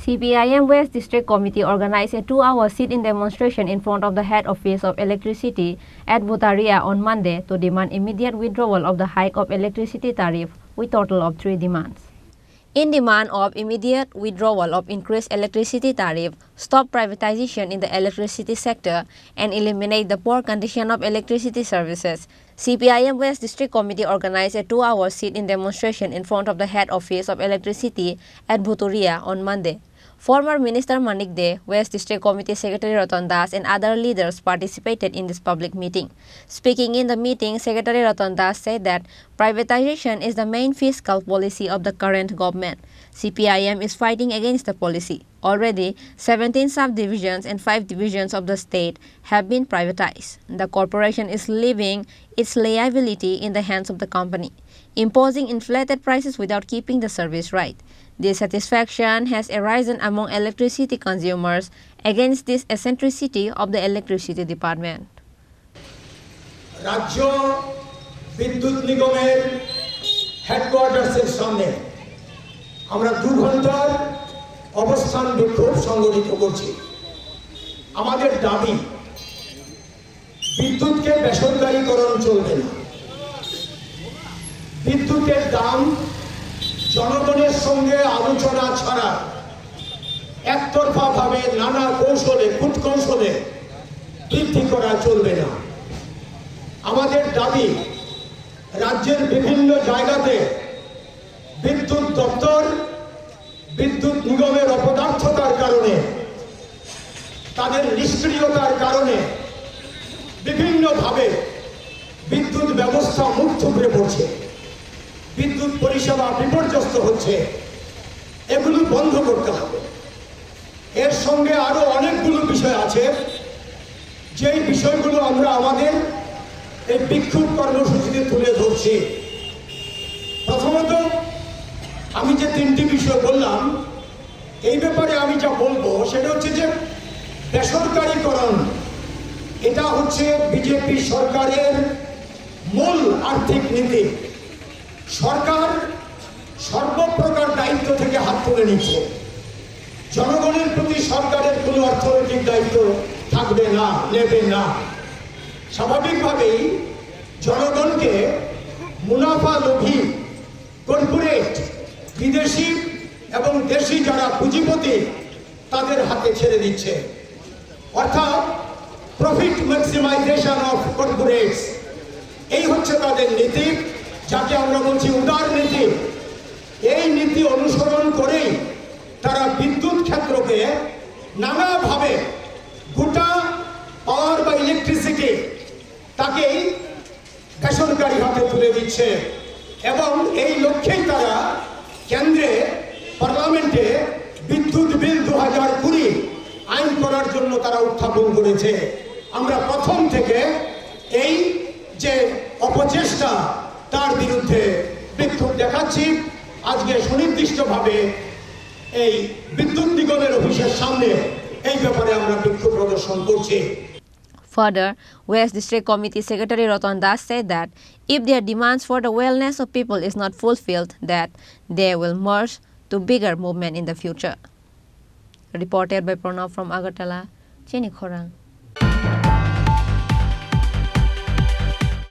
CPIM West District Committee organized a 2-hour sit-in demonstration in front of the head office of electricity at Butaria on Monday to demand immediate withdrawal of the hike of electricity tariff with total of 3 demands. In demand of immediate withdrawal of increased electricity tariff, stop privatization in the electricity sector, and eliminate the poor condition of electricity services, CPIM West District Committee organized a 2-hour sit-in demonstration in front of the head office of electricity at Butaria on Monday. Former Minister Manik De, West District Committee Secretary Ratan Das, and other leaders participated in this public meeting. Speaking in the meeting, Secretary Ratan Das said that privatization is the main fiscal policy of the current government. CPIM is fighting against the policy. Already, 17 subdivisions and 5 divisions of the state have been privatized. The corporation is leaving its liability in the hands of the company, imposing inflated prices without keeping the service right. Dissatisfaction has arisen among electricity consumers against this eccentricity of the electricity department. রাজ্য বিদ্যুৎ নিগমের হেডকোয়ার্টার্সের সামনে আমরা 2 ঘন্টার অবস্থান বিক্ষোভ সংগঠিত করছি। আমাদের দাবি বিদ্যুৎকে বেসরকারীকরণ চলবে না। বিদ্যুতের দাম জনগণের সঙ্গে আলোচনা ছাড়া একতরফাভাবে নানা কৌশলে কূটকৌশলে বৃদ্ধি করা চলবে না। আমাদের দাবি রাজ্যের বিভিন্ন জায়গাতে বিদ্যুৎ দপ্তর বিদ্যুৎ নিগমের অপদার্থতার কারণে তাদের নিষ্ক্রিয়তার কারণে বিভিন্নভাবে বিদ্যুৎ ব্যবস্থা মুখ থুবড়ে পড়ছে, বিদ্যুৎ পরিষেবা বিপর্যস্ত হচ্ছে। এগুলো বন্ধ করতে হবে। এর সঙ্গে আরো অনেকগুলো বিষয় আছে, যেই বিষয়গুলো আমরা আমাদের এই বিক্ষোভ কর্মসূচিতে তুলে ধরছি। প্রথমত, আমি যে 3টি বিষয় বললাম, এই ব্যাপারে আমি যা বলবো সেটা হচ্ছে যে বেসরকারীকরণ এটা হচ্ছে বিজেপি সরকারের মূল আর্থিক নীতি। সরকার সর্বপ্রকার দায়িত্ব থেকে হাত তুলে নিচ্ছে। জনগণের প্রতি সরকারের কোনো অর্থনৈতিক দায়িত্ব থাকবে না, নেবে না। স্বাভাবিকভাবেই জনগণকে মুনাফা লোভী কর্পোরেট, বিদেশি এবং দেশি যারা পুঁজিপতি তাদের হাতে ছেড়ে দিচ্ছে। অর্থাৎ প্রফিট ম্যাক্সিমাইজেশন অফ কর্পোরেটস, এই হচ্ছে তাদের নীতি, যাকে আমরা বলছি উদার নীতি। এই নীতি অনুসরণ করেই তারা বিদ্যুৎ ক্ষেত্রকে নানাভাবে গোটা পাওয়ার বা ইলেকট্রিসিটি তাকেই বেসরকারি হাতে তুলে দিচ্ছে এবং এই লক্ষ্যেই তারা কেন্দ্রে পার্লামেন্টে বিদ্যুৎ বিল 2020 আইন করার জন্য তারা উত্থাপন করেছে। আমরা প্রথম থেকে এই যে অপচেষ্টা তার বিরুদ্ধে বিক্ষোভ দেখাচ্ছি। আজকে সুনির্দিষ্টভাবে এই বিদ্যুৎ নিগমের অফিসের সামনে এই ব্যাপারে আমরা বিক্ষোভ প্রদর্শন করছি। Further, West District Committee Secretary Ratan Das said that if their demands for the wellness of people is not fulfilled, that they will merge to bigger movement in the future. Reported by Pranav from Agartala, Chini, Khorang.